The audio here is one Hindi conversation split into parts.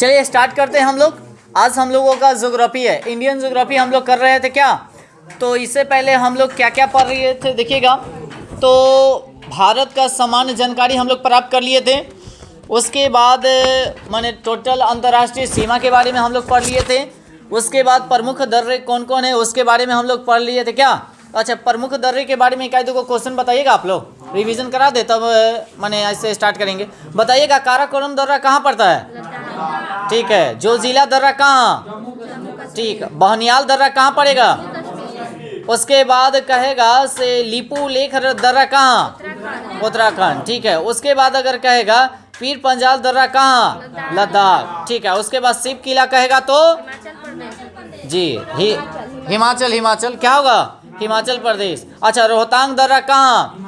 चलिए स्टार्ट करते हैं हम लोग। आज हम लोगों का ज्योग्राफी है, इंडियन ज्योग्राफी हम लोग कर रहे थे क्या। तो इससे पहले हम लोग क्या क्या पढ़ रहे थे देखिएगा। तो भारत का सामान्य जानकारी हम लोग प्राप्त कर लिए थे। उसके बाद माने टोटल अंतर्राष्ट्रीय सीमा के बारे में हम लोग पढ़ लिए थे। उसके बाद प्रमुख दर्रे कौन कौन है उसके बारे में हम लोग पढ़ लिए थे क्या। अच्छा, प्रमुख दर्रे के बारे में एक दो क्वेश्चन बताइएगा, आप लोग रिवीजन करा दे तब माने ऐसे स्टार्ट करेंगे। बताइएगा काराकोरम दर्रा कहाँ पड़ता है? ठीक है। जोजिला दर्रा कहाँ? ठीक। बहनियाल दर्रा कहाँ पड़ेगा? उसके बाद कहेगा से लिपू लेख दर्रा कहाँ? उत्तराखंड। ठीक है। उसके बाद अगर कहेगा पीर पंजाल दर्रा कहाँ? लद्दाख। ठीक है। उसके बाद शिव किला कहेगा तो जी हिमाचल क्या होगा? हिमाचल प्रदेश। अच्छा, रोहतांग दर्रा कहाँ?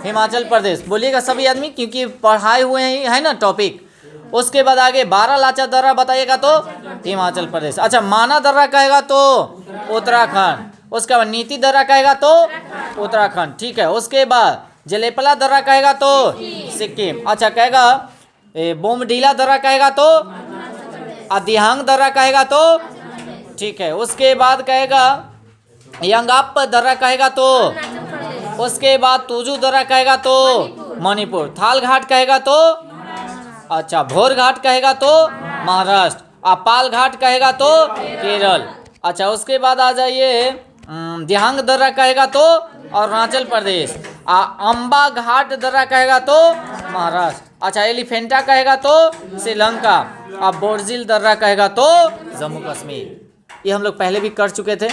हिमाचल प्रदेश। बोलिएगा सभी आदमी, क्योंकि पढ़ाए हुए है ना टॉपिक। उसके बाद आगे बारालाचा दर्रा बताइएगा तो हिमाचल प्रदेश। अच्छा, माना दर्रा कहेगा तो उत्तराखंड। उसके बाद नीति दर्रा कहेगा तो उत्तराखंड। ठीक है। उसके बाद जलेपला दर्रा कहेगा तो सिक्किम। अच्छा, कहेगा बोमडीला दर्रा कहेगा तो दिहांग दर्रा कहेगा तो ठीक है। उसके बाद कहेगा यंगाप दर्रा कहेगा तो, उसके बाद तुजू दर्रा कहेगा तो मणिपुर। थाल घाट कहेगा तो अच्छा, भोर घाट कहेगा तो महाराष्ट्र। पाल घाट कहेगा तो केरल। अच्छा, उसके बाद आ जाइए दिहांग दर्रा कहेगा तो अरुणाचल प्रदेश। अम्बा घाट दर्रा कहेगा तो महाराष्ट्र। अच्छा, एलिफेंटा कहेगा तो श्रीलंका। बोर्जिल दर्रा कहेगा तो जम्मू कश्मीर। ये हम लोग पहले भी कर चुके थे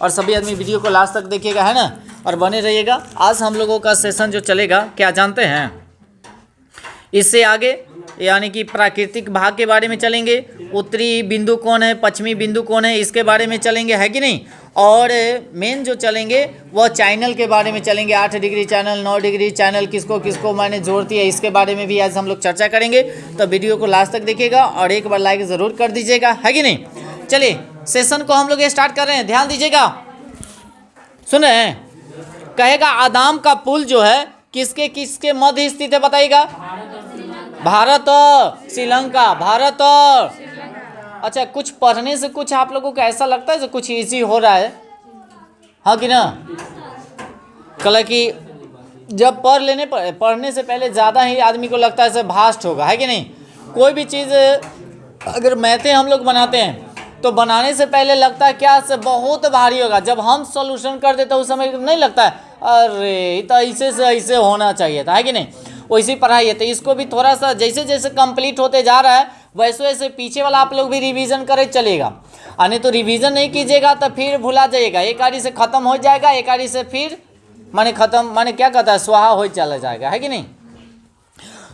और सभी आदमी वीडियो को लास्ट तक देखिएगा, है ना, और बने रहिएगा। आज हम लोगों का सेशन जो चलेगा क्या जानते हैं, इससे आगे यानी कि प्राकृतिक भाग के बारे में चलेंगे। उत्तरी बिंदु कौन है, पश्चिमी बिंदु कौन है, इसके बारे में चलेंगे, है कि नहीं। और मेन जो चलेंगे वह चैनल के बारे में चलेंगे। 8 डिग्री चैनल, 9 डिग्री चैनल किसको किसको माने जोड़ती है, इसके बारे में भी आज हम लोग चर्चा करेंगे। तो वीडियो को लास्ट तक देखिएगा और एक बार लाइक ज़रूर कर दीजिएगा, है कि नहीं। चलिए सेशन को हम लोग स्टार्ट कर रहे हैं, ध्यान दीजिएगा। सुन रहे हैं? कहेगा आदाम का पुल जो है किसके किसके मध्य स्थित है बताइएगा। भारत और श्रीलंका, भारत और अच्छा, कुछ पढ़ने से कुछ आप लोगों को ऐसा लगता है जो कुछ इजी हो रहा है, हाँ कि ना। कल कि जब पढ़ने से पहले ज़्यादा ही आदमी को लगता है भास्ट होगा, है कि नहीं। कोई भी चीज़ अगर मैथें हम लोग बनाते हैं तो बनाने से पहले लगता है क्या से बहुत भारी होगा। जब हम सॉल्यूशन कर देते हैं उस समय नहीं लगता है अरे तो ऐसे से ऐसे होना चाहिए था, है कि नहीं। वैसी पढ़ाई है। तो इसको भी थोड़ा सा जैसे जैसे कंप्लीट होते जा रहा है वैसे वैसे पीछे वाला आप लोग भी रिवीजन करे चलेगा। नहीं तो रिवीजन नहीं कीजिएगा तो फिर भुला जाइएगा। एक आरी से ख़त्म हो जाएगा, एक आरी से फिर माने ख़त्म माने क्या कहता है स्वाहा हो चला जाएगा, है कि नहीं।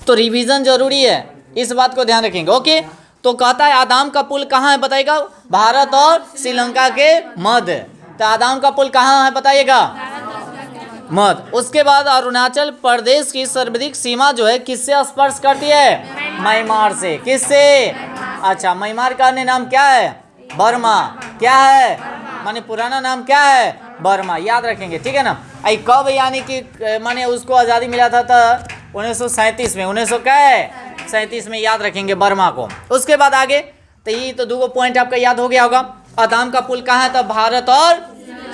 तो रिवीजन जरूरी है, इस बात को ध्यान रखेंगे। ओके, तो कहता है आदाम का पुल कहाँ है बताइएगा। भारत और श्रीलंका के मध्य। तो आदाम का पुल कहाँ है बताइएगा, मध्य। उसके बाद अरुणाचल प्रदेश की सर्वाधिक सीमा जो है किससे स्पर्श करती है? म्यांमार से। किससे? अच्छा, म्यांमार का अन्य नाम क्या है? बर्मा। क्या है माने पुराना नाम क्या है? बर्मा। याद रखेंगे, ठीक है ना। कब यानी कि माने उसको आज़ादी मिला था 1937 में। 1937 में याद रखेंगे बर्मा को। उसके बाद आगे तो ये तो 2 पॉइंट आपका याद हो गया होगा। आदाम का पुल कहाँ है? तो भारत और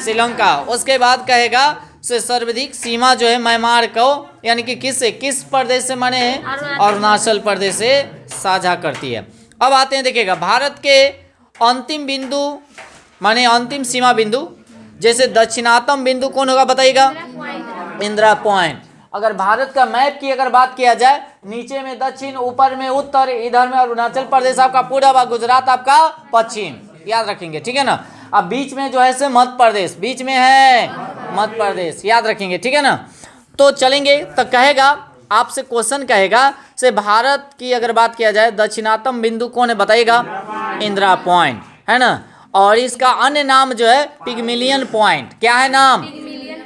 श्रीलंका। उसके बाद कहेगा से सर्वाधिक सीमा जो है म्यांमार को यानी कि किस प्रदेश से माने अरुणाचल प्रदेश से साझा करती है। अब आते हैं देखिएगा भारत के अंतिम बिंदु माने अंतिम सीमा बिंदु, जैसे दक्षिणातम बिंदु कौन होगा बताइएगा? इंदिरा पॉइंट। अगर भारत का मैप की अगर बात किया जाए, नीचे में दक्षिण, ऊपर में उत्तर, इधर में अरुणाचल प्रदेश आपका पूर्व, गुजरात आपका पश्चिम। याद रखेंगे, ठीक है ना। अब बीच में जो है से मध्य प्रदेश, बीच में है मध्य प्रदेश, याद रखेंगे, ठीक है ना। तो चलेंगे तो कहेगा आपसे क्वेश्चन कहेगा से भारत की अगर बात किया जाए दक्षिणातम बिंदु कौन है बताइएगा? इंदिरा पॉइंट, है ना। और इसका अन्य नाम जो है पिगमिलियन पॉइंट। क्या है नाम?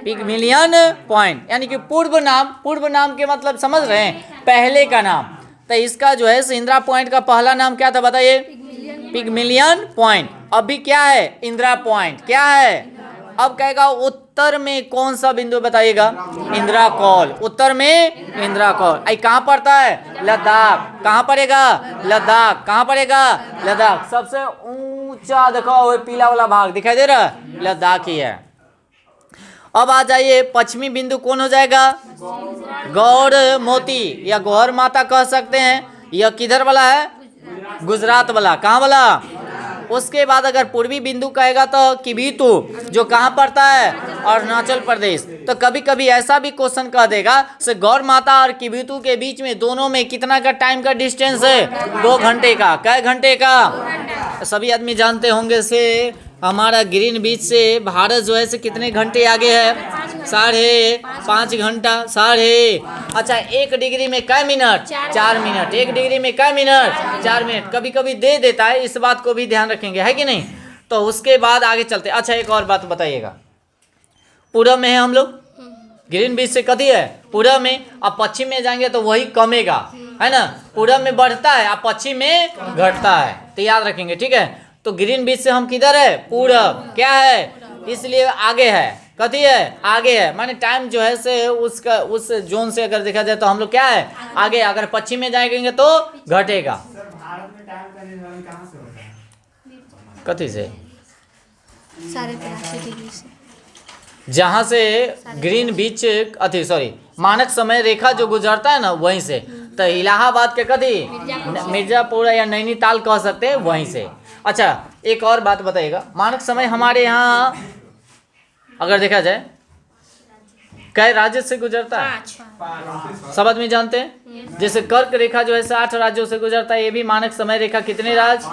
पिगमिलियन पॉइंट, यानी कि पूर्व नाम के मतलब समझ रहे हैं, पहले का नाम। तो इसका जो है इंदिरा पॉइंट का पहला नाम क्या था बताइए? पिगमिलियन पॉइंट। अभी क्या है? इंदिरा पॉइंट। क्या है? अब कहेगा उत्तर में कौन सा बिंदु बताइएगा? इंदिरा कौल। उत्तर में इंदिरा कौल। आई कहाँ पड़ता है? लद्दाख। कहाँ पड़ेगा? लद्दाख। कहाँ पड़ेगा? लद्दाख। सबसे ऊंचा देखो वो पीला वाला भाग दिखाई दे रहा है, लद्दाख ही है। अब आ जाइए, पश्चिमी बिंदु कौन हो जाएगा? गौड़ मोती या गौर माता कह सकते हैं। यह किधर वाला है? गुजरात वाला। कहाँ वाला? उसके बाद अगर पूर्वी बिंदु कहेगा तो किबिथु, जो कहाँ पड़ता है? अरुणाचल प्रदेश। तो कभी कभी ऐसा भी क्वेश्चन कह देगा से गौर माता और किबिथु के बीच में दोनों में कितना का टाइम का डिस्टेंस है? 2 घंटे का। कै घंटे का? सभी आदमी जानते होंगे से हमारा ग्रीन बीच से भारत जो है से कितने घंटे आगे है? 5.5 घंटा। अच्छा, 1 डिग्री में कै मिनट? 4 मिनट। 1 डिग्री में कै मिनट? 4 मिनट। कभी कभी दे देता है, इस बात को भी ध्यान रखेंगे, है कि नहीं? तो उसके बाद आगे चलते। अच्छा, एक और बात बताइएगा, पूरब में है हम लोग, ग्रीन बीच से कथी है? पूरब में। अब पश्चिम में जाएंगे तो वही कमेगा, है ना? पूरब में बढ़ता है, अब पश्चिम में घटता है, तो याद रखेंगे, ठीक है? तो ग्रीन बीच से हम किधर है? पूरब। क्या है? इसलिए आगे है। कथी है? आगे है, माने टाइम जो है से उसका उस जोन से अगर देखा जाए तो हम लोग क्या है? आगे। अगर पश्चिम में जाएंगे तो घटेगा। भारत में टाइम का निर्धारण कहाँ से होता है? कथी से? 83.5 डिग्री से। जहाँ से ग्रीन बीच अथी सॉरी मानक समय रेखा जो गुजरता है ना, वहीं से। तो इलाहाबाद के कथी? मिर्जापुर या नैनीताल कह सकते हैं, वहीं से। अच्छा, एक और बात बताइएगा, मानक समय हमारे यहाँ अगर देखा जाए कई राज्य से गुजरता है? 5। सब आदमी जानते हैं। जैसे कर्क रेखा जो है 8 राज्यों से गुजरता है, ये भी मानक समय रेखा कितने राज्य?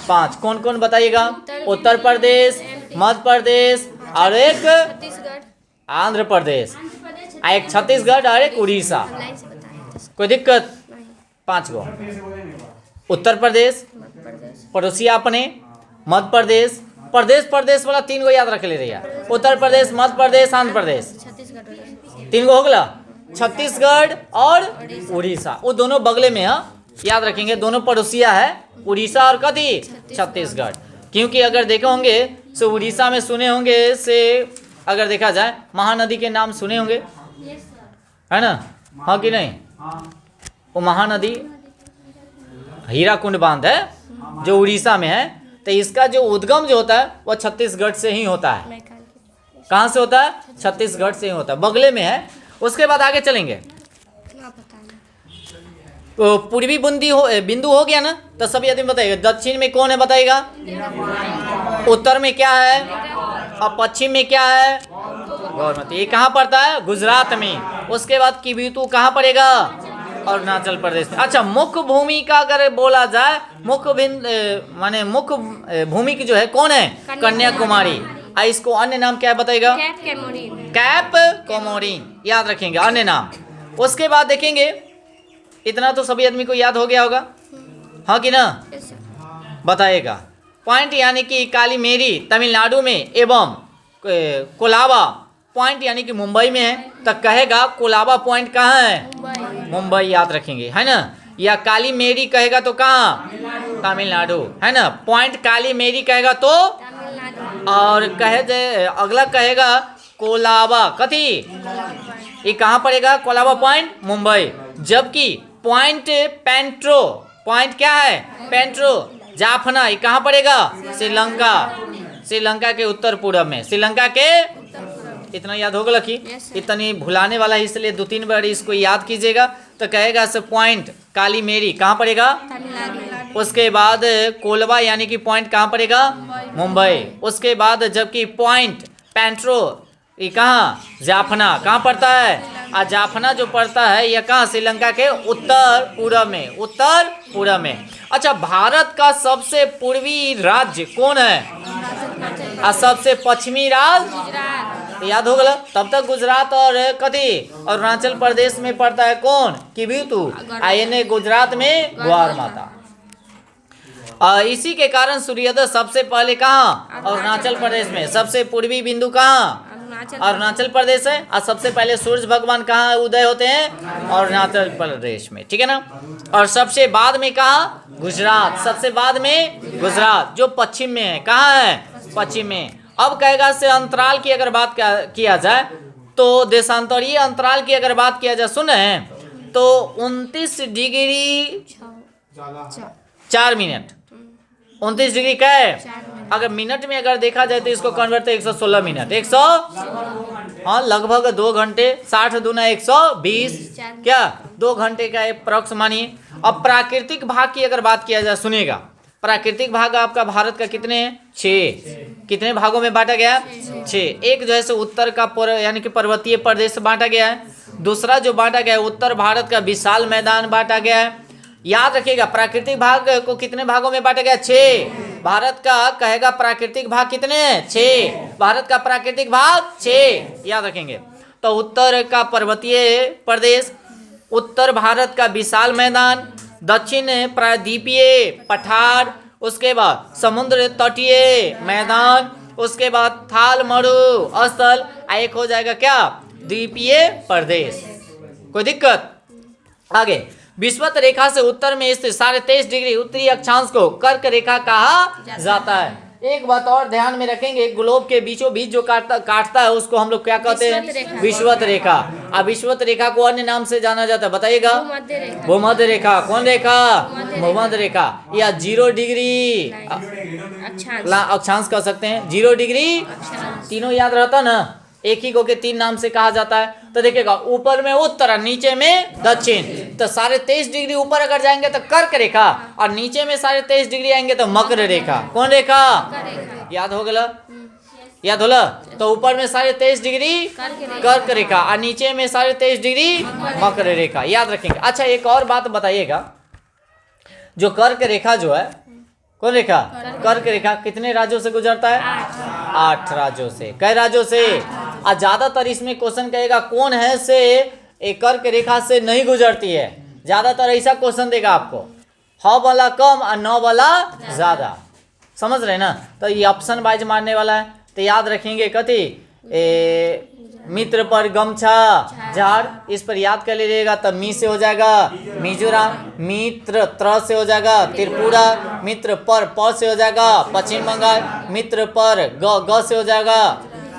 5। कौन कौन बताइएगा? उत्तर प्रदेश, मध्य प्रदेश और एक छत्तीसगढ़, आंध्र प्रदेश, एक छत्तीसगढ़ और एक उड़ीसा। लाइन से बताएं। कोई दिक्कत? 5 गो। उत्तर प्रदेश, पड़ोसिया अपने, मध्य प्रदेश, प्रदेश वाला 3 गो याद रख ले रही। उत्तर प्रदेश, मध्य प्रदेश, आंध्र प्रदेश, छत्तीसगढ़ 3 गो हो गया। छत्तीसगढ़ और उड़ीसा, वो दोनों बगले में है, याद रखेंगे, दोनों पड़ोसिया है, उड़ीसा और कथी? छत्तीसगढ़। क्योंकि अगर देखे होंगे तो उड़ीसा में सुने होंगे से अगर देखा जाए महानदी के नाम सुने होंगे, है ना? हाँ कि नहीं? वो महानदी हीराकुंड बांध है जो उड़ीसा में है। तो इसका जो उद्गम जो होता है वह छत्तीसगढ़ से ही होता है। कहाँ से होता है? छत्तीसगढ़ से ही होता है, बगले में है। उसके बाद आगे चलेंगे। तो पूर्वी बिंदु हो गया ना, तो सभी आदमी बताइएगा दक्षिण में कौन है? बताइएगा। उत्तर में क्या है? और पश्चिम में क्या है? गौरमती। ये कहाँ पड़ता है? गुजरात में। उसके बाद किबिथु कहाँ पड़ेगा? अरुणाचल प्रदेश में। अच्छा, मुख्य भूमि का अगर बोला जाए, मुख्य माने मुख्य भूमि की जो है कौन है? कन्याकुमारी। इसको अन्य नाम क्या है बताइएगा? कैप कोमोरिन, याद रखेंगे अन्य नाम। उसके बाद देखेंगे, इतना तो सभी आदमी को याद हो गया होगा, हाँ कि ना? बताइएगा। पॉइंट यानी कि कालीमेरी तमिलनाडु में एवं कोलाबा पॉइंट यानी कि मुंबई में है, तो कहेगा कोलाबा पॉइंट कहाँ है? मुंबई, याद रखेंगे, है ना? या कालीमेरी कहेगा तो कहाँ? तमिलनाडु, है ना? पॉइंट कालीमेरी कहेगा तो, और कहे जाए अगला कहेगा कोलाबा, कथी? ये कहाँ पड़ेगा? कोलाबा पॉइंट मुंबई। जबकि पॉइंट पेंट्रो, पॉइंट क्या है? पेंट्रो जाफना, ये कहाँ पड़ेगा? श्रीलंका, श्रीलंका के उत्तर पूर्व में। श्रीलंका के, इतना याद होगा कि इतनी भुलाने वाला है, इसलिए 2-3 बार इसको याद कीजिएगा। तो कहेगा से पॉइंट कालीमेरी कहाँ पड़ेगा? उसके बाद कोलबा यानी कि पॉइंट कहाँ पड़ेगा? मुंबई। उसके बाद जबकि पॉइंट पेंट्रो ये कहाँ? जाफना, कहाँ पड़ता है? और जाफना जो पड़ता है यह कहाँ? श्रीलंका के उत्तर पूर्व में, उत्तर पूर्व में। अच्छा, भारत का सबसे पूर्वी राज्य कौन है? और सबसे पश्चिमी राज्य याद हो गया। तब तक गुजरात और कथी? अरुणाचल प्रदेश में पड़ता है कौन? किबिथु। आईने गुजरात में ग्वार माता। इसी के कारण सूर्योदय सबसे पहले कहाँ? अरुणाचल प्रदेश में। सबसे पूर्वी बिंदु कहाँ? अरुणाचल प्रदेश है। और सबसे पहले सूर्य भगवान कहाँ उदय होते हैं? अरुणाचल प्रदेश में, ठीक है ना? और सबसे बाद में कहाँ? गुजरात। सबसे बाद में गुजरात जो पश्चिम में है। कहाँ है? पश्चिम में। अब कहेगा से अंतराल की अगर बात किया जाए तो देशांतरीय अंतराल की अगर बात किया जाए, सुने तो 29 डिग्री 4 मिनट, 29 डिग्री क्या है, अगर मिनट में अगर देखा जाए तो इसको कन्वर्ट 116 मिनट, 100 हाँ लगभग 2 घंटे, 60 दूना 120 क्या 2 घंटे का अप्रॉक्स मानिए। अब प्राकृतिक भाग की अगर बात किया जाए, सुनिएगा प्राकृतिक भाग आपका भारत का कितने हैं, 6, कितने भागों में बांटा गया, 6। एक जो है सो उत्तर का यानी कि पर्वतीय प्रदेश बांटा गया है, दूसरा जो बांटा गया है उत्तर भारत का विशाल मैदान बांटा गया है। याद रखिएगा प्राकृतिक भाग को कितने भागों में बांटा गया, 6। भारत का कहेगा प्राकृतिक भाग कितने हैं, 6। भारत का प्राकृतिक भाग 6, याद रखेंगे। तो उत्तर का पर्वतीय प्रदेश, उत्तर भारत का विशाल मैदान, दक्षिण प्रायद्वीपीय पठार, उसके बाद समुद्र तटीय मैदान, उसके बाद थाल मरु स्थल, एक हो जाएगा क्या, द्वीपीय प्रदेश। कोई दिक्कत? आगे विषुवत रेखा से उत्तर में स्थित 23.5 डिग्री उत्तरी अक्षांश को कर्क रेखा कहा जाता है। एक बात और ध्यान में रखेंगे, ग्लोब के बीचों बीच जो काटता है उसको हम लोग क्या कहते हैं, विषुवत रेखा। अब विषुवत रेखा को अन्य नाम से जाना जाता है, बताइएगा, भूमध्य रेखा। कौन रेखा, भूमध्य रेखा, या 0 डिग्री अक्षांश कह सकते हैं, 0 डिग्री, तीनों याद रहता ना, एक ही को के 3 नाम से कहा जाता है। तो देखिएगा ऊपर में उत्तर और नीचे में दक्षिण, तो 23.5 डिग्री ऊपर अगर जाएंगे तो कर्क रेखा, और नीचे में 23.5 डिग्री आएंगे तो मकर रेखा। कौन रेखा, याद हो गया, याद होला। तो ऊपर में 23.5 डिग्री कर्क रेखा और नीचे में 23.5 डिग्री मकर रेखा, याद रखेंगे। अच्छा एक और बात बताइएगा, जो कर्क रेखा जो है, कौन रेखा, कर्क रेखा कितने राज्यों से गुजरता है, 8 राज्यों से। कई राज्यों से, और ज्यादातर इसमें क्वेश्चन कहेगा कौन है से एक कर्क रेखा से नहीं गुजरती है, ज्यादातर ऐसा क्वेश्चन देगा आपको, ह वाला कम और 9 वाला ज्यादा, समझ रहे ना। तो ये ऑप्शन वाइज मारने वाला है, तो याद रखेंगे कथी, मित्र पर गमछा झाड़, इस पर याद कर लीजिएगा। तब मी से हो जाएगा मिजोरम, मित्र त्र से हो जाएगा त्रिपुरा, मित्र पर प से हो जाएगा पश्चिम बंगाल, मित्र पर ग से हो जाएगा,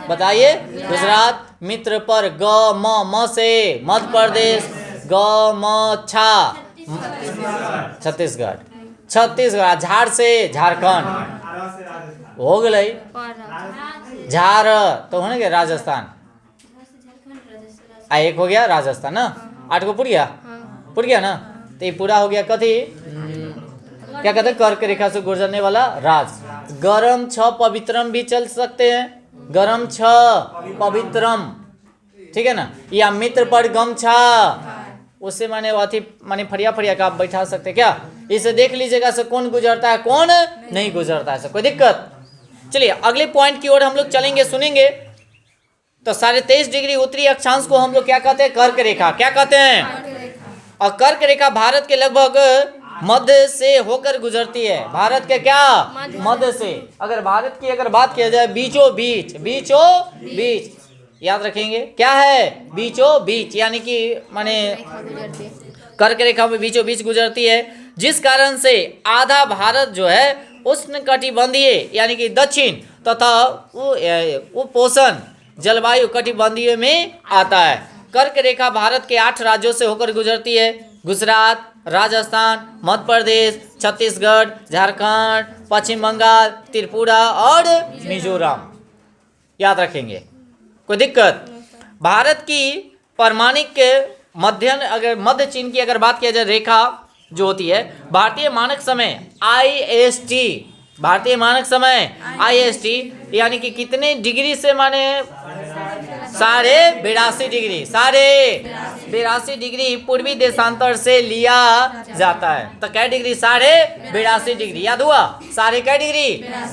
बताइए गुजरात, मित्र पर ग म से मध्य प्रदेश, ग म छा छत्तीसगढ़, छत्तीसगढ़, झाड़ से झारखंड हो गई, झार तो होने के राजस्थान, एक हो गया राजस्थान ना, 8 को पुर गया ना। तो ये पूरा हो गया कथी, क्या कहते हैं, कर्क रेखा से गुजरने वाला राज। गरम छ पवित्रम भी चल सकते हैं, गरम छ पवित्रम, ठीक है ना, या मित्र पर गमछा, उससे माने अथी माने फरिया फरिया का आप बैठा सकते क्या। इसे देख लीजिएगा से कौन गुजरता है कौन नहीं गुजरता है, कोई दिक्कत। चलिए अगले पॉइंट की ओर हम लोग चलेंगे, सुनेंगे। तो 23.5 डिग्री उत्तरी अक्षांश को हम लोग क्या कहते हैं, कर्क रेखा, क्या कहते हैं। और कर्क रेखा भारत के लगभग मध्य से होकर गुजरती है, भारत के क्या मध्य से। अगर भारत की अगर बात किया जाए बीचों बीच, बीचों बीच, याद रखेंगे क्या है, बीचों बीच, यानी कि माने कर्क रेखा में बीचों बीच गुजरती है, जिस कारण से आधा भारत जो है उष्णकटिबंधीय यानी कि दक्षिण तथा उपोषण जलवायु कटिबंधीय में आता है। कर्क रेखा भारत के 8 राज्यों से होकर गुजरती है, गुजरात, राजस्थान, मध्य प्रदेश, छत्तीसगढ़, झारखंड, पश्चिम बंगाल, त्रिपुरा और मिजोरम, याद रखेंगे, कोई दिक्कत। भारत की परमाणिक मध्य चीन की अगर बात किया जाए रेखा जो होती है, भारतीय मानक समय IST, भारतीय मानक समय IST यानी कि कितने डिग्री से माने 82.5 डिग्री, 82.5 डिग्री पूर्वी देशांतर से लिया जाता है। तो क्या डिग्री, 82.5 डिग्री, याद हुआ, साढ़े क्या डिग्री,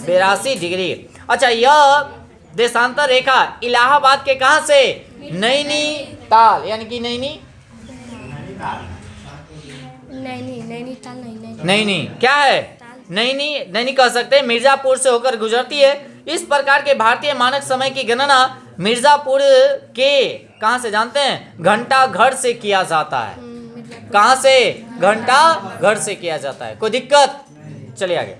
82 डिग्री। अच्छा यह देशांतर रेखा इलाहाबाद के कहाँ से, नैनीताल, यानी कि नैनी क्या है, नैनी कह सकते हैं, मिर्जापुर से होकर गुजरती है। इस प्रकार के भारतीय मानक समय की गणना मिर्जापुर के कहाँ से जानते हैं, घंटा घर से किया जाता है। कहाँ से, घंटा घर से किया जाता है, कोई दिक्कत। चलिए आगे।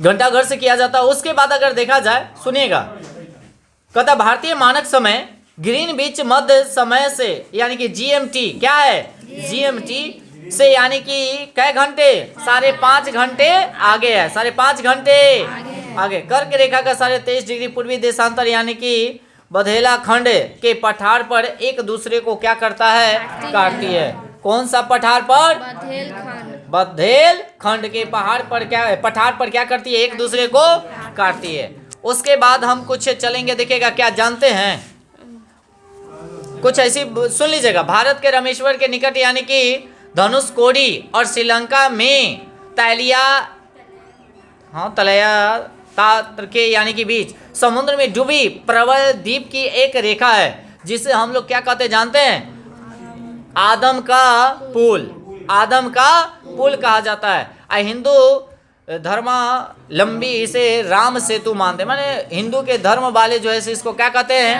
घंटाघर से किया जाता है। उसके बाद अगर देखा जाए, सुनिएगा, कहता भारतीय मानक समय ग्रीनविच मध्य समय से यानी कि जीएमटी, क्या है जीएमटी से, यानी कि कै घंटे, 5.5 घंटे आगे है, 5.5 घंटे आगे। कर्क रेखा का 23.5 डिग्री पूर्वी देशांतर यानी कि बधेला खंड के पठार पर एक दूसरे को क्या करता है, काटती है। कौन सा पठार पर, बधेल खंड के पहाड़ पर क्या, पठार पर क्या करती है, एक दूसरे को काटती है। उसके बाद हम कुछ चलेंगे, देखिएगा क्या जानते हैं, कुछ ऐसी सुन लीजिएगा। भारत के रामेश्वर के निकट यानी कि धनुषकोडी और श्रीलंका में तैलिया, तलैया तात्र के यानी कि बीच समुद्र में डूबी प्रबल द्वीप की एक रेखा है, जिसे हम लोग क्या कहते जानते हैं, आदम का पुल, आदम का पुल कहा जाता है। हिंदू धर्मावलंबी इसे राम सेतु मानते हैं, माने हिंदू के धर्म वाले जो है इसको क्या कहते हैं,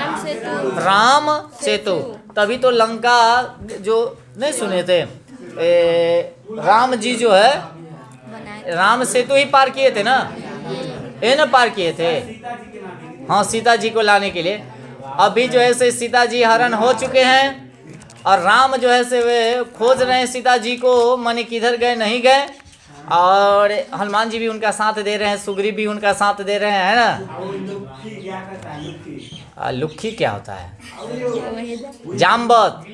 राम सेतु। तभी तो लंका जो नहीं सुने थे, राम जी जो है राम सेतु ही पार किए थे ना, ये ना पार किए थे, हाँ, सीता जी को लाने के लिए। अभी जो है से सीता जी हरण हो चुके हैं और राम जो है से वे खोज रहे हैं सीता जी को, माने किधर गए नहीं गए, और हनुमान जी भी उनका साथ दे रहे हैं, सुग्रीव भी उनका साथ दे रहे हैं, है ना। लुक्खी क्या होता है, जामवत,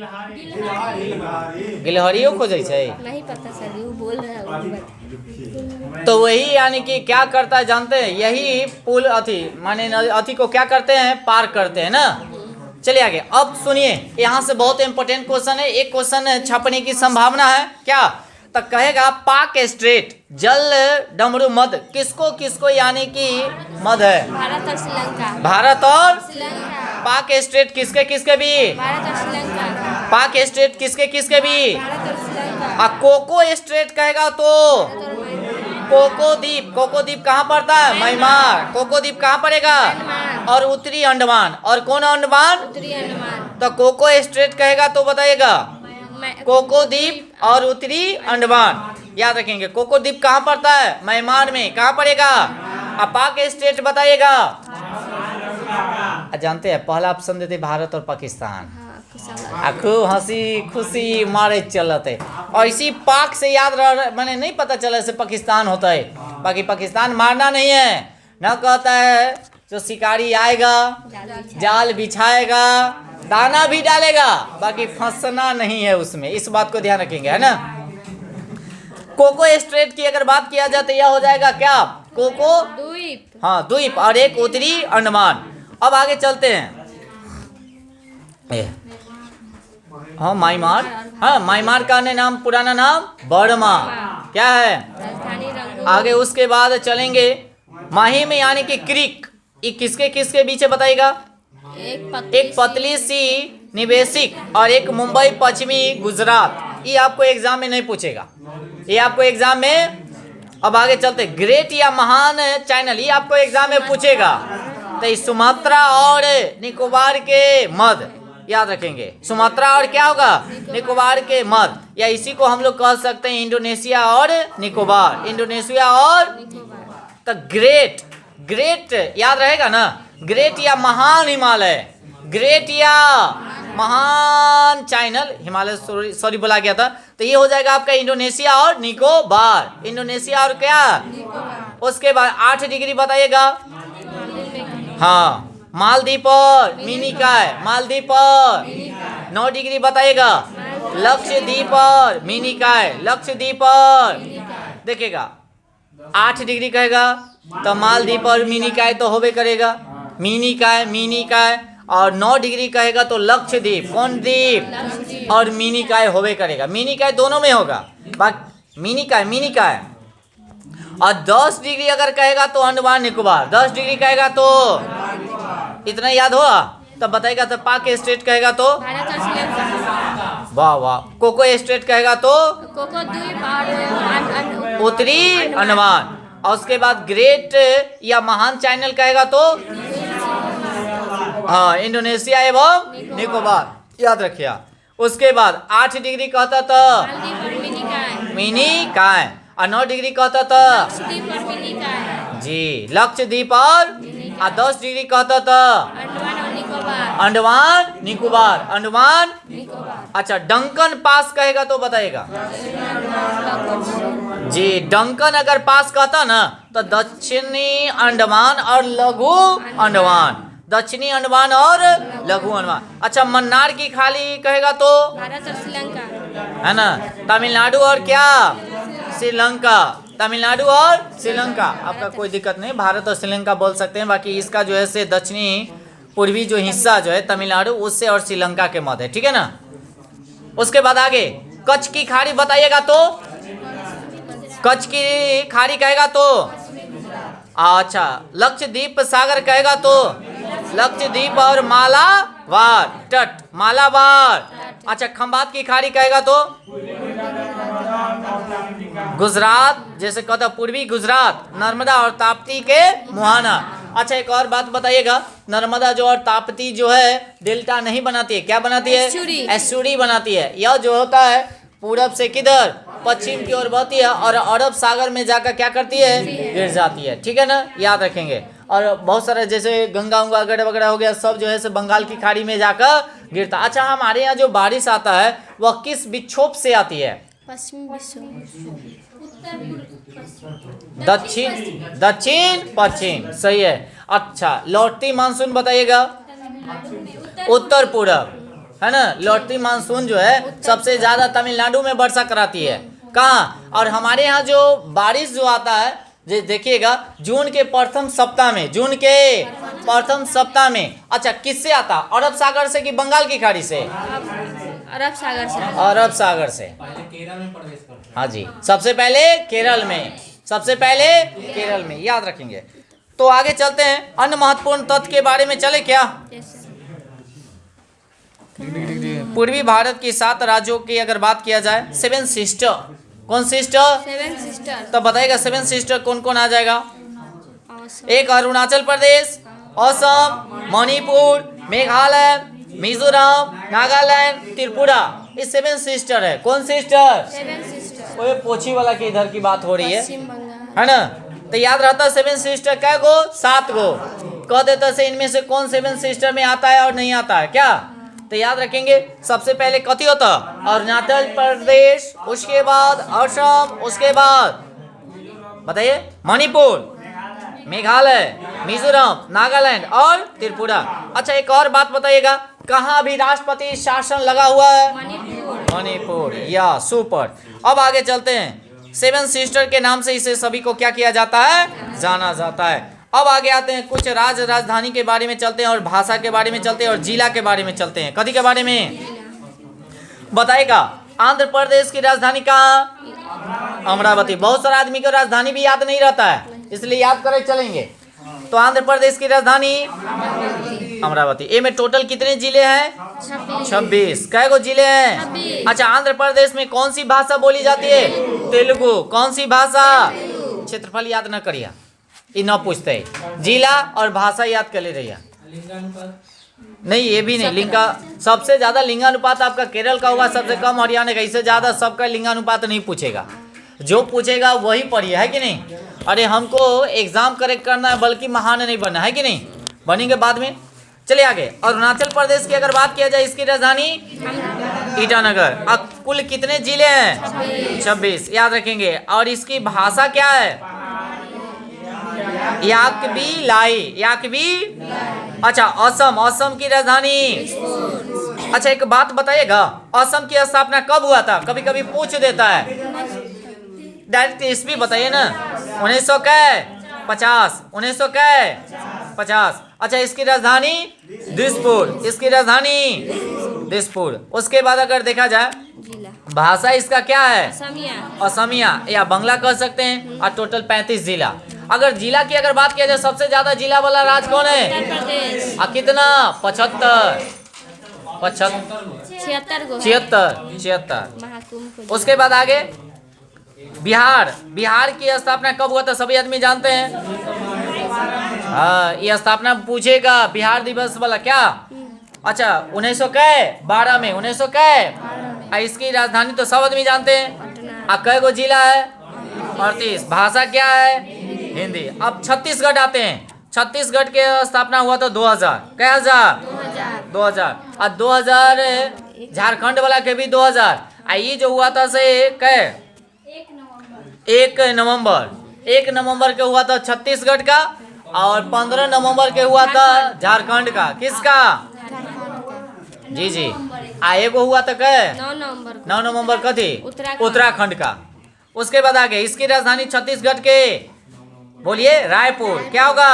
गिलहरियो खोजे नहीं पता सर, वो बोल रहा है। तो वही यानी कि क्या करता है जानते हैं, यही पुल अथी माने अथी को क्या करते हैं, पार करते हैं ना। चलिए आगे, अब सुनिए, यहाँ से बहुत इंपॉर्टेंट क्वेश्चन है, एक क्वेश्चन छपने की संभावना है क्या, तो कहेगा पाक स्ट्रेट जल डमरू मध किसको किसको यानी कि मध है, भारत और श्रीलंका, भारत और श्रीलंका, पाक स्ट्रेट किसके किसके भी, भारत और श्रीलंका, पाक स्ट्रेट किसके किसके भी, भारत और श्रीलंका, कोको स्ट्रेट कहेगा तो कोको द्वीप, कोको द्वीप कहाँ पड़ता है, म्यांमार, कोको द्वीप कहाँ पड़ेगा, और उत्तरी अंडमान, और कौन अंडमान, उत्तरी अंडमान, तो कोको स्ट्रेट कहेगा तो बताइएगा कोको द्वीप और उत्तरी अंडमान, याद रखेंगे। कोको द्वीप कहाँ पड़ता है, म्यांमार में, कहाँ पड़ेगा, पाक स्टेट बताइएगा। जानते हैं पहला ऑप्शन देते भारत और पाकिस्तान, खूब हंसी खुशी मारे चलते, और इसी पाक से याद रह, मैंने नहीं पता चला से पाकिस्तान होता है, बाकी पाकिस्तान मारना नहीं है ना, कहता है जो शिकारी आएगा जाल बिछाएगा दाना भी डालेगा, बाकी फंसना नहीं है उसमें, इस बात को ध्यान रखेंगे, है ना। कोको स्ट्रेट की अगर बात किया जाए तो यह हो जाएगा क्या, कोको द्वीप, हाँ द्वीप, और एक उत्तरी अंडमान। अब आगे चलते हैं, हाँ म्यांमार, हाँ म्यांमार का नाम पुराना नाम बर्मा, क्या है राजधानी रंगून, आगे उसके बाद चलेंगे माहिम यानी कि क्रिक, ये किसके किसके बीच है बताइएगा, एक पतली सी निवेशिक और एक मुंबई पश्चिमी गुजरात। ये आपको एग्जाम में नहीं पूछेगा, ये आपको एग्जाम में, अब आगे चलते, ग्रेट या महान चैनल, ये आपको एग्जाम में पूछेगा। तो सुमात्रा और निकोबार के मध्य, याद रखेंगे, सुमात्रा और क्या होगा, निकोबार के मध्य, या इसी को हम लोग कह सकते हैं इंडोनेशिया और निकोबार, इंडोनेशिया और, तो ग्रेट, ग्रेट याद रहेगा ना, ग्रेट या महान हिमालय, ग्रेट या महान चैनल हिमालय, सॉरी बोला गया था, तो ये हो जाएगा आपका इंडोनेशिया और निकोबार, इंडोनेशिया और क्या, उसके बाद 8 डिग्री बताइएगा, हाँ मालदीव और मिनिकॉय, मालदीव और 9 डिग्री बताइएगा, लक्षद्वीप और मिनिकॉय, लक्षद्वीप और देखिएगा 8 डिग्री कहेगा तो मालदीव और मिनिकॉय तो होबे करेगा, मिनिकॉय मिनिकॉय, और 9 डिग्री कहेगा तो लक्षद्वीप, कौन द्वीप, और मिनिकॉय होबे करेगा, मिनिकॉय दोनों में होगा, बाकी मिनिकॉय मिनिकॉय। और 10 डिग्री अगर कहेगा तो अंडमान निकोबार, 10 डिग्री कहेगा तो इतना याद हुआ, तब बताएगा तो पाक स्टेट कहेगा तो भारत और श्रीलंका, वाह वाह, कोको स्टेट कहेगा तो कोको द्वीप और उत्तरी अंडमान, और उसके बाद ग्रेट या महान चैनल कहेगा तो हाँ इंडोनेशिया एवं निकोबार, याद रखिए। उसके बाद 8 डिग्री कहता तो मालदीव और मिनिकॉय, मिनिकॉय, और 9 डिग्री कहता तो लक्षद्वीप और मिनिकॉय, जी लक्षद्वीप और 10 डिग्री कहता था अंडमान और निकोबार। अंडमान निकोबार। अंडमान निकोबार। अच्छा डंकन पास कहेगा तो बताइएगा जी। डंकन अगर पास कहता ना तो दक्षिणी अंडमान और लघु अंडमान। दक्षिणी अंडमान और लघु अंडमान। अच्छा मन्नार की खाड़ी कहेगा तो भारत और श्रीलंका। है ना। तमिलनाडु और क्या श्रीलंका। तमिलनाडु और श्रीलंका आपका कोई दिक्कत नहीं, भारत और श्रीलंका बोल सकते हैं। बाकी इसका जो है से दक्षिणी पूर्वी जो हिस्सा जो है तमिलनाडु उससे और श्रीलंका के मध्य है, ठीक है ना। उसके बाद आगे कच्छ की खाड़ी बताइएगा तो कच्छ की खाड़ी कहेगा तो अच्छा लक्षद्वीप सागर कहेगा तो लक्षद्वीप और मालाबार तट मालाबार। अच्छा खंबात की खाड़ी कहेगा तो गुजरात, जैसे कहता पूर्वी गुजरात, नर्मदा और ताप्ती के मुहाना। अच्छा एक और बात बताइएगा, नर्मदा जो और ताप्ती जो है डेल्टा नहीं बनाती है, क्या बनाती है एस्चुरी बनाती है। यह जो होता है पूरब से किधर पश्चिम की ओर बहती है और अरब सागर में जाकर क्या करती है गिर जाती है, ठीक है ना, याद रखेंगे। और बहुत सारे जैसे गंगा उंगा वगैरह वगैरह हो गया सब जो है से बंगाल की खाड़ी में जाकर गिरता। अच्छा हमारे यहाँ जो बारिश आता है वह किस विक्षोभ से आती है? पश्चिम विक्षोभ। दक्षिण पश्चिम, सही है। अच्छा लौटती मानसून बताइएगा उत्तर पूरब, है ना। लौटती मानसून जो है सबसे ज्यादा तमिलनाडु में वर्षा कराती है। कहाँ? और हमारे यहाँ जो बारिश जो आता है जो देखिएगा जून के प्रथम सप्ताह में, जून के प्रथम सप्ताह में। अच्छा किससे आता? अरब सागर से कि बंगाल की खाड़ी से? अरब सागर से। अरब सागर से। हाँ जी सबसे पहले केरल में, सबसे पहले केरल में, याद रखेंगे। तो आगे चलते हैं, अन्य महत्वपूर्ण तथ्य के बारे में चले क्या? पूर्वी भारत की 7 राज्यों की अगर बात किया जाए, 7 सिस्टर, कौन सिस्टर? 7 सिस्टर। तो बताइएगा 7 सिस्टर कौन कौन आ जाएगा? असम। एक अरुणाचल प्रदेश, असम, मणिपुर, मेघालय, मिजोरम, नागालैंड, त्रिपुरा, ये 7 सिस्टर है। कौन सिस्टर? 7 सिस्टर। वो पोछी वाला के इधर की बात हो रही है, पश्चिम बंगाल। है ना। तो याद रहता 7 सिस्टर क्या गो? 7 गो। कह देता से इनमें से कौन 7 सिस्टर में आता है और नहीं आता है क्या? तो याद रखेंगे सबसे पहले कथी होता? अरुणाचल प्रदेश, उसके बाद असम, उसके बाद बताइए मणिपुर, मेघालय, मिजोरम, नागालैंड और त्रिपुरा। अच्छा एक और बात बताइएगा, कहाँ भी राष्ट्रपति शासन लगा हुआ है? मणिपुर। मणिपुर, या सुपर। अब आगे चलते हैं, 7 सिस्टर के नाम से इसे सभी को क्या किया जाता है? जाना जाता है। अब आगे आते हैं, कुछ राजधानी के बारे में चलते हैं और भाषा के बारे में चलते हैं और जिला के बारे में चलते हैं। कथी के बारे में बताइएगा? आंध्र प्रदेश की राजधानी कहाँ? अमरावती। बहुत सारे आदमी को राजधानी भी याद नहीं रहता है, इसलिए याद करे चलेंगे। तो आंध्र प्रदेश की राजधानी अमरावती। ए में टोटल कितने जिले हैं? 26। कै गो जिले हैं? अच्छा आंध्र प्रदेश में कौन सी भाषा बोली जाती है? तेलुगु। कौन सी भाषा? क्षेत्रफल याद न करिए, ये न पूछते है, जिला और भाषा याद कर ले रहिए। नहीं ये भी नहीं, लिंगा सबसे ज्यादा लिंगानुपात आपका केरल का होगा, सबसे कम हरियाणा का। इससे ज्यादा सबका लिंगानुपात नहीं पूछेगा, जो पूछेगा वही पढ़िए, है कि नहीं। अरे हमको एग्जाम करेक्ट करना है, बल्कि महान नहीं बनना है कि नहीं, बनेंगे बाद में। चलिए आगे, अरुणाचल प्रदेश की अगर बात किया जाए, इसकी राजधानी ईटानगर। अब कुल कितने जिले हैं? 26, याद रखेंगे। और इसकी भाषा क्या है? याकबी लाई, याकबी। अच्छा असम, असम की राजधानी। अच्छा एक बात बताइएगा, असम की स्थापना कब हुआ था? कभी कभी पूछ देता है, डायरेक्ट ईस्वी बताइए ना। 1950, 1950। अच्छा इसकी राजधानी दिसपुर, इसकी राजधानी दिसपुर। उसके बाद अगर देखा जाए भाषा इसका क्या है? असमिया या बांग्ला कह सकते हैं। और टोटल 35 जिला। अगर जिला की अगर बात किया जाए, सबसे ज्यादा जिला वाला राज्य कौन है? कितना? 75, 76। उसके बाद आगे बिहार, बिहार की स्थापना कब हुआ था? सभी आदमी जानते हैं। हाँ ये स्थापना पूछेगा बिहार दिवस वाला क्या? अच्छा 1912 में, 1912। इसकी राजधानी तो सब आदमी जानते हैं। कै गो जिला है? 38। भाषा क्या है? हिंदी। अब छत्तीसगढ़ आते हैं। छत्तीसगढ़ के स्थापना हुआ तो 2000। क्या हजार? 2000। और 2000 झारखंड वाला के भी 2000। ये जो हुआ था से कै 1 नवंबर के हुआ था छत्तीसगढ़ का, और 15 नवंबर के हुआ था झारखंड का। किसका? जी जी। एगो हुआ था कै 9 नवंबर का थी उत्तराखंड का। उसके बाद आगे इसकी राजधानी छत्तीसगढ़ के बोलिए रायपुर। क्या होगा?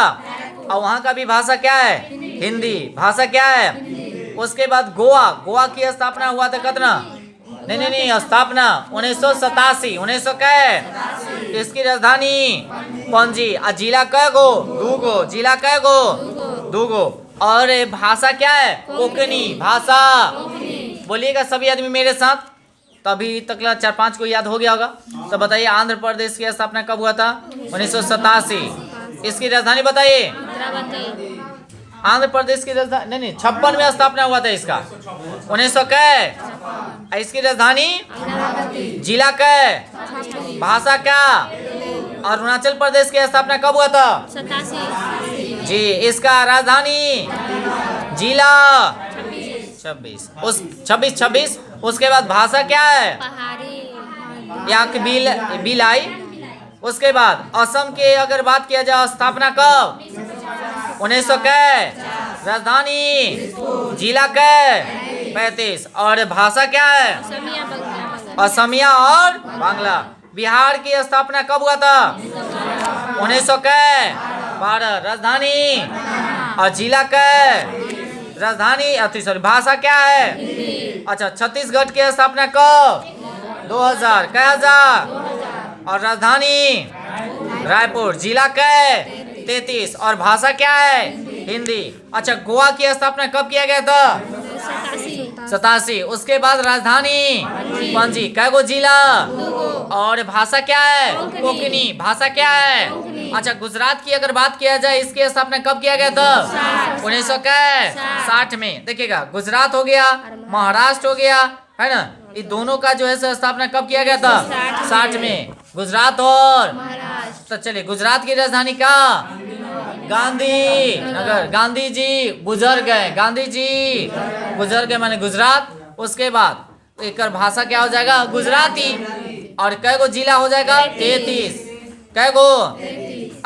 और वहाँ का भी भाषा क्या है? हिंदी। भाषा क्या है? उसके बाद गोवा की स्थापना हुआ था कितना? नहीं, स्थापना 1987। 1900 क्या है? इसकी राजधानी पणजी। और जिला कै गो? 2 गो। जिला कै गो? 2 गो। और भाषा क्या है? कोंकणी भाषा। बोलिएगा सभी आदमी मेरे साथ। तभी तक 4-5 को याद हो गया होगा। तो बताइए आंध्र प्रदेश की स्थापना कब हुआ था? 1987। इसकी राजधानी बताइए। आंध्र प्रदेश की राजधानी नहीं 56 में स्थापना हुआ था इसका। 1900 कै? इसकी राजधानी जिला कै? भाषा क्या? अरुणाचल प्रदेश की स्थापना कब हुआ था? 87। जी। इसका राजधानी जिला 26। उसके बाद भाषा क्या है? पहाड़ी। या बिलाई। उसके बाद असम के अगर बात किया जाए स्थापना कब? 1900 कै? राजधानी जिला कै? 35। और भाषा क्या है? असमिया और बांग्ला। बिहार की स्थापना कब हुआ था? 1900 कै? 12। राजधानी और जिला कै? राजधानी सॉरी भाषा क्या है? अच्छा। छत्तीसगढ़ की स्थापना कब? 2000। क्या हजार? और राजधानी रायपुर। जिला कै? 33। और भाषा क्या है? हिंदी। अच्छा। गोवा की स्थापना कब किया गया था? 87। उसके बाद राजधानी पणजी। कै गो जिला? और भाषा क्या है? कोंकणी। भाषा क्या है? अच्छा। गुजरात की अगर बात किया जाए इसकी स्थापना कब किया गया था? 1900 कै? 60 में। देखिएगा गुजरात हो गया, महाराष्ट्र हो गया, है ना। ये दोनों का जो है स्थापना कब किया गया था? 60 में। गुजरात और तो चलिए गुजरात की राजधानी का? गांधी नगर। गांधी जी गुजर गए। गांधी जी गुजर गए माने गुजरात। उसके बाद एक भाषा क्या हो जाएगा? गुजराती। और कै गो जिला हो जाएगा? 33। कै गो?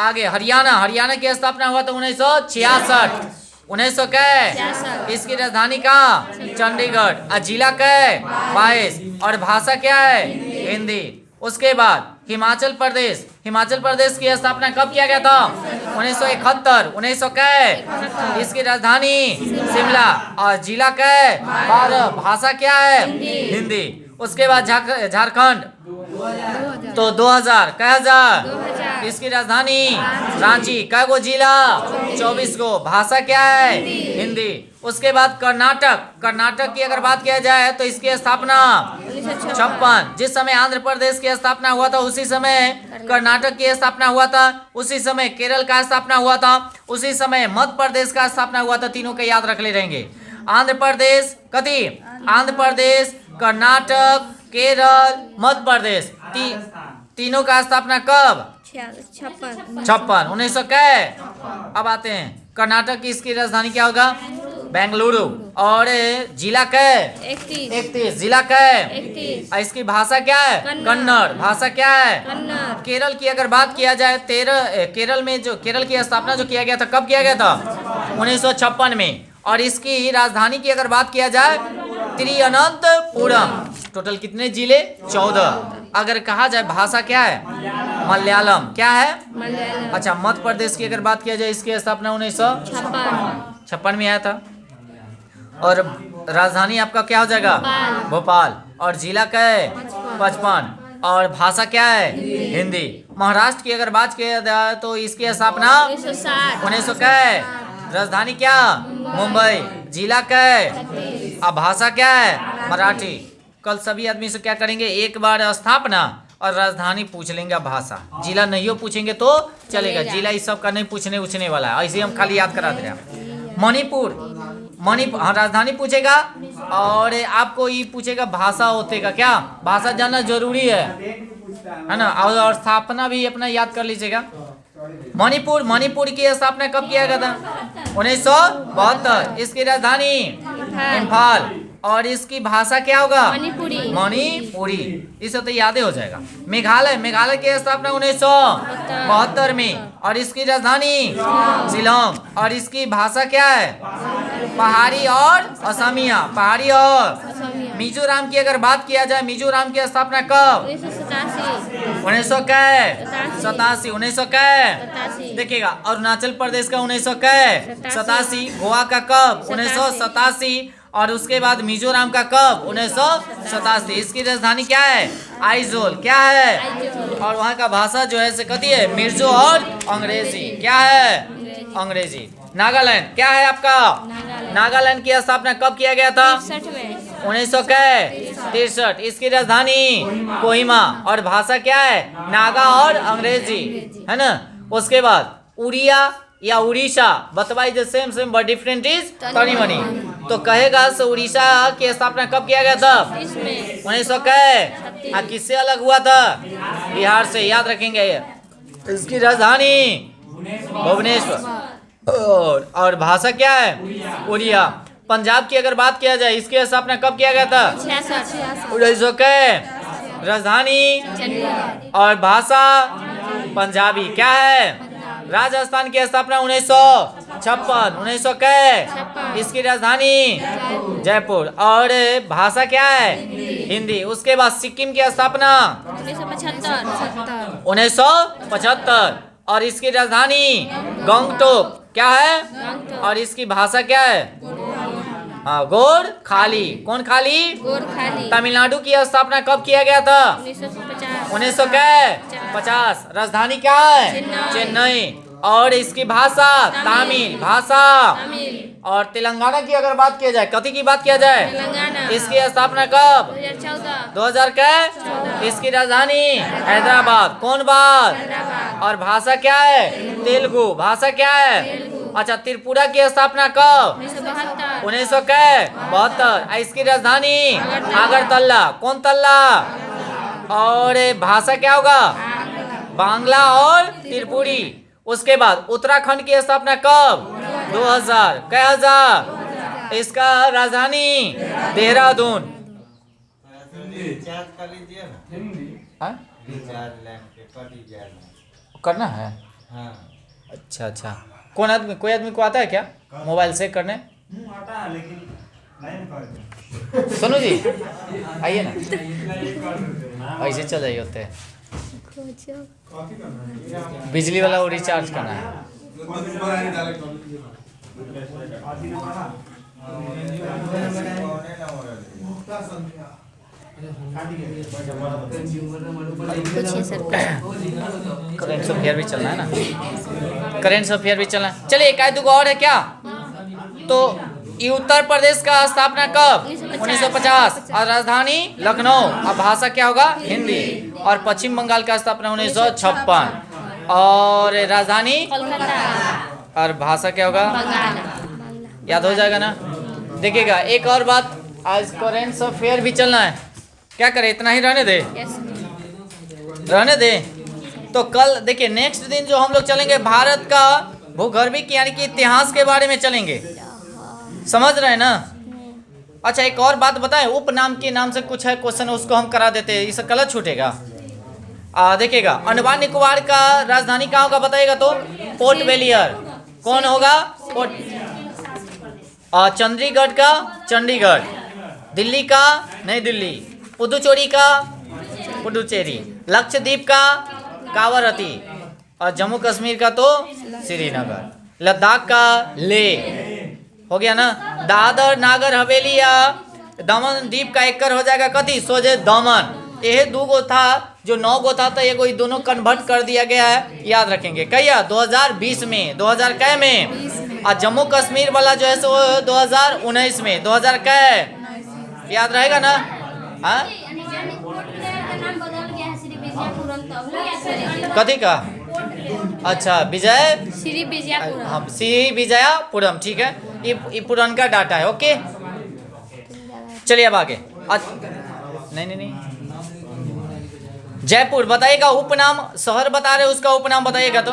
आगे हरियाणा की स्थापना हुआ था 1966। 1900 कै? इसकी राजधानी कहाँ? चंडीगढ़। और जिला कै? 22। और भाषा क्या है? हिंदी। उसके बाद हिमाचल प्रदेश की स्थापना कब किया गया था? 1971। 1900 कै? इसकी राजधानी शिमला। और जिला कै? 12। भाषा क्या है? हिंदी। उसके बाद झारखंड तो 2000। कै हजार? इसकी राजधानी रांची। कै गो जिला? 24 गो। भाषा क्या है? हिंदी। उसके बाद कर्नाटक की अगर बात किया जाए तो इसकी स्थापना 56। जिस समय आंध्र प्रदेश की स्थापना हुआ था उसी समय कर्नाटक की स्थापना हुआ था। उसी समय केरल का स्थापना हुआ था। उसी समय मध्य प्रदेश का स्थापना हुआ था। तीनों के याद रख ले रहेंगे। आंध्र प्रदेश कथी? आंध्र प्रदेश, कर्नाटक, केरल, मध्य प्रदेश। तीनों का स्थापना कब? 56। 1900 कै? अब आते हैं कर्नाटक की इसकी राजधानी क्या होगा? बेंगलुरु। और जिला कै? 31। जिला कै? 31। इसकी भाषा क्या है? कन्नड़। भाषा क्या है? केरल की अगर बात किया जाए केरल में जो केरल की स्थापना जो किया गया था कब किया गया था? 1956 में। और इसकी राजधानी की अगर बात किया जाए तिरुवनंतपुरम। टोटल कितने जिले? 14। अगर कहा जाए भाषा क्या है? मलयालम। क्या है? मलयालम। अच्छा। मध्य प्रदेश की अगर बात किया जाए इसकी स्थापना 1956 में आया था। और राजधानी आपका क्या हो जाएगा? भोपाल। और जिला क्या है? 55। और भाषा क्या है? हिंदी। महाराष्ट्र की अगर बात किया जाए तो इसकी स्थापना 1900 क्या है? राजधानी क्या? मुंबई। जिला क्या है? अब भाषा क्या है? मराठी। कल सभी आदमी से क्या करेंगे? एक बार स्थापना और राजधानी पूछ लेंगे। भाषा जिला नहीं पूछेंगे तो चलेगा। जिला इस सब का नहीं पूछने वाला है। ऐसे हम खाली याद करा दे रहे हैं। मणिपुर हाँ राजधानी पूछेगा। और आपको ये पूछेगा भाषा होते का क्या? भाषा जानना जरूरी है ना। और स्थापना भी अपना याद कर लीजिएगा। मणिपुर, मणिपुर की स्थापना कब किया गया था? 1972। इसकी राजधानी इम्फाल। और इसकी भाषा क्या होगा? मणिपुरी। मणिपुरी। इसे तो याद ही हो जाएगा। मेघालय, मेघालय की स्थापना 1972 में। और इसकी राजधानी शिलोंग। और इसकी भाषा क्या है? पहाड़ी और असमिया। पहाड़ी और मिजोरम की अगर बात किया जाए, मिजोरम की स्थापना कब? 1987। 1987 देखिएगा। अरुणाचल प्रदेश का 1987। गोवा का कब? 1987। और उसके बाद मिजोरम का कब? 1987। इसकी राजधानी क्या है? आइजोल। क्या है? और वहाँ का भाषा जो है से कहती है मिर्जो और अंग्रेजी। क्या है? अंग्रेजी। नागालैंड क्या है आपका? नागालैंड की स्थापना कब किया गया था? 1963। इसकी राजधानी कोहिमा। और भाषा क्या है? नागा और अंग्रेजी, है ना। उसके बाद उड़िया या उड़ीसा, बतवा is same same but different is तनी मनी। तो कहेगा से उड़ीसा की स्थापना कब किया गया था? 1900 का। किससे अलग हुआ था? बिहार से। याद रखेंगे ये। इसकी राजधानी भुवनेश्वर। और भाषा क्या है? उड़िया। पंजाब की अगर बात किया जाए, इसकी स्थापना कब किया गया था? 1900 के। राजधानी और भाषा पंजाबी। क्या है? राजस्थान की स्थापना 1956। 1900 के। इसकी राजधानी जयपुर। और भाषा क्या है? हिंदी। उसके बाद सिक्किम की स्थापना 1975। और इसकी राजधानी गंगटोक। क्या है? और इसकी भाषा क्या है? हाँ, गोर खाली। कौन खाली? तमिलनाडु की स्थापना कब किया गया था? 1950। राजधानी क्या है? चेन्नई। और इसकी भाषा तमिल भाषा। और तेलंगाना की अगर बात किया जाए, कथी की बात किया जाए? इसकी स्थापना कब? 2000 का। इसकी राजधानी हैदराबाद। कौन बात? और भाषा क्या है? तेलुगु। भाषा क्या है? अच्छा, त्रिपुरा की स्थापना कब? 1972। इसकी राजधानी अगरतला। कौन तल्ला? और भाषा क्या होगा? बांग्ला और त्रिपुरी। उसके बाद उत्तराखंड की स्थापना कब? 2000। क्या हजार? इसका राजधानी देहरादून। करना है? अच्छा अच्छा। कौन आदमी, कोई आदमी को आता है क्या मोबाइल से करने? आता है लेकिन नहीं कर। सोनू जी आइए ना, ऐसे चल जाइए होते हैं। बिजली वाला वो रिचार्ज करना है। करेंट अफेयर भी चलना है ना, करेंट अफेयर भी चलना है। चलिए एक आध दो और है क्या? तो ये उत्तर प्रदेश का स्थापना कब? 1950। और राजधानी लखनऊ। अब भाषा क्या होगा? हिंदी। और पश्चिम बंगाल का स्थापना 1956। और राजधानी और भाषा क्या होगा? याद हो जाएगा ना। देखिएगा एक और बात, आज करेंट अफेयर भी चलना है। क्या करें, इतना ही रहने दे? रहने दे। तो कल देखिए नेक्स्ट दिन जो हम लोग चलेंगे भारत का भूगर्भिक यानी कि इतिहास के बारे में चलेंगे। समझ रहे हैं ना? अच्छा एक और बात बताएं, उपनाम के नाम से कुछ है क्वेश्चन, उसको हम करा देते हैं, इससे गलत छूटेगा। देखिएगा अंडमान निकोबार का राजधानी कहाँ होगा बताइएगा तो? Port Blair. कौन होगा? चंडीगढ़ का चंडीगढ़। दिल्ली का नई दिल्ली। पुदुचेरी का पुडुचेरी। लक्षद्वीप का कावरती। और जम्मू कश्मीर का तो श्रीनगर। लद्दाख का लेह। हो गया ना। दादर नागर हवेली या दमन द्वीप का एक हो जाएगा कथी? सोझे दमन। यह दो गो था, जो 9 गो था, तो ये दोनों कन्वर्ट कर दिया गया है। याद रखेंगे कहिया 2020 में, 2000 कै में। और जम्मू कश्मीर वाला जो है सो 2019 में। 2000 कै याद रहेगा ना? हाँ कथी का? अच्छा विजय श्री विजयपुरम। हाँ श्री विजयपुरम। ठीक है, ये पुरानका डाटा है। ओके चलिए अब आगे। नहीं नहीं नहीं, जयपुर बताइएगा। उपनाम शहर बता रहे, उसका उपनाम बताइएगा तो?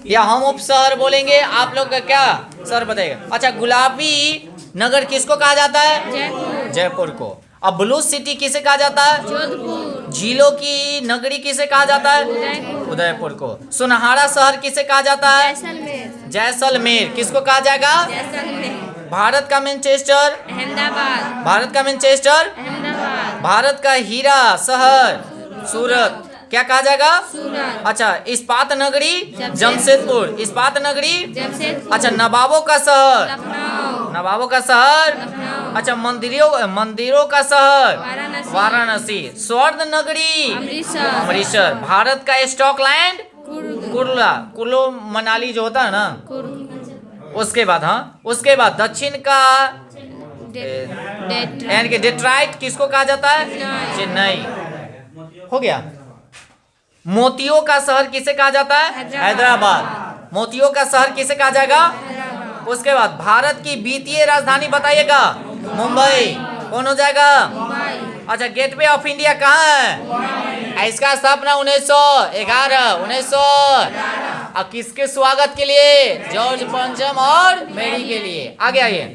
या हम उपशहर बोलेंगे, आप लोग का क्या शहर बताएगा। अच्छा, गुलाबी नगर किसको कहा जाता है? जयपुर, जयपुर को। अब ब्लू सिटी किसे कहा जाता है? जोधपुर, झीलों की नगरी किसे कहा जाता है? उदयपुर, उदयपुर को। सुनहरा शहर किसे कहा जाता है? जैसलमेर, जैसलमेर किसको कहा जाएगा? जैसलमेर, भारत का मैनचेस्टर, अहमदाबाद, भारत का मैनचेस्टर, अहमदाबाद, भारत का हीरा शहर सूरत क्या कहा जाएगा? सूरत, अच्छा, इस्पात नगरी जमशेदपुर। जमशेदपुर, इस्पात नगरी। जमशेदपुर, अच्छा, नवाबों का शहर, लखनऊ, नवाबों का शहर। लखनऊ, अच्छा, मंदिरों का शहर वाराणसी, वाराणसी। स्वर्ण नगरी अमृतसर, अमृतसर। भारत का स्टॉकलैंड कुर्ग, कुल्लू मनाली जो होता है ना, कुर्ग, उसके बाद हाँ, उसके बाद दक्षिण का डेट्राइट, यानी कि डेट्राइट किसको कहा जाता है? चेन्नई। हो गया। मोतियों का शहर किसे कहा जाता है? हैदराबाद। मोतियों का शहर किसे कहा जाएगा? उसके बाद भारत की वित्तीय राजधानी बताइएगा। मुंबई। कौन हो जाएगा? अच्छा, गेटवे ऑफ इंडिया कहाँ है? इसका स्थापना 1911 1900 और किसके स्वागत के लिए? जॉर्ज पंचम और मेरी के लिए। आगे आइए।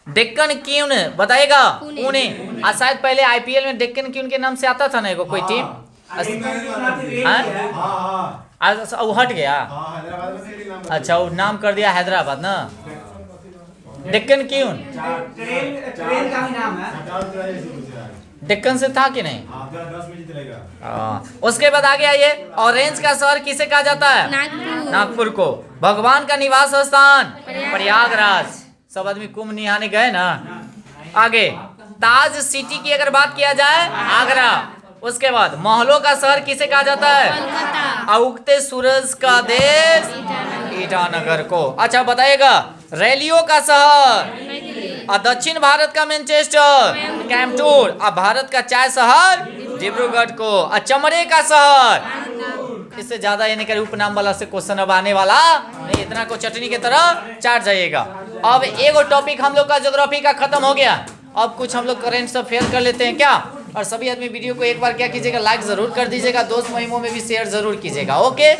डेक्कन क्वीन बताइएगा। पुणे। आज शायद पहले आईपीएल में डेक्कन क्वीन के नाम से आता था ना एगो कोई टीम। आज वो हट गया। अच्छा, वो नाम कर दिया हैदराबाद ना, डेक्कन क्वीन। ट्रेन का ही नाम है। डेक्कन से था कि नहीं? उसके बाद आगे आइए। ऑरेंज का शहर किसे कहा जाता है? नागपुर, नागपुर को। भगवान का निवास स्थान प्रयागराज। प्रयागराज। सब आदमी कुंभ नहाने गए ना। आगे ताज सिटी की अगर बात किया जाए, आगरा। उसके बाद महलों का शहर किसे कहा जाता है? कोलकाता, उगते सूरज का देश ईटानगर को। अच्छा, बताइएगा। रैलियों का शहर नई दिल्ली, और दक्षिण भारत का मैनचेस्टर कैम्पटूर और भारत का चाय शहर डिब्रूगढ़ को। और चमड़े का शहर। इससे ज्यादा यानी कि उपनाम वाला से क्वेश्चन अब आने वाला नहीं, इतना को चटनी की तरह चाट जाइएगा। अब एगो टॉपिक हम लोग का ज्योग्राफी का खत्म हो गया। अब कुछ हम लोग करेंट अफेयर कर लेते हैं क्या। और सभी आदमी वीडियो को एक बार क्या कीजिएगा, लाइक जरूर कर दीजिएगा, दोस्त महिमों में भी शेयर जरूर कीजिएगा। ओके।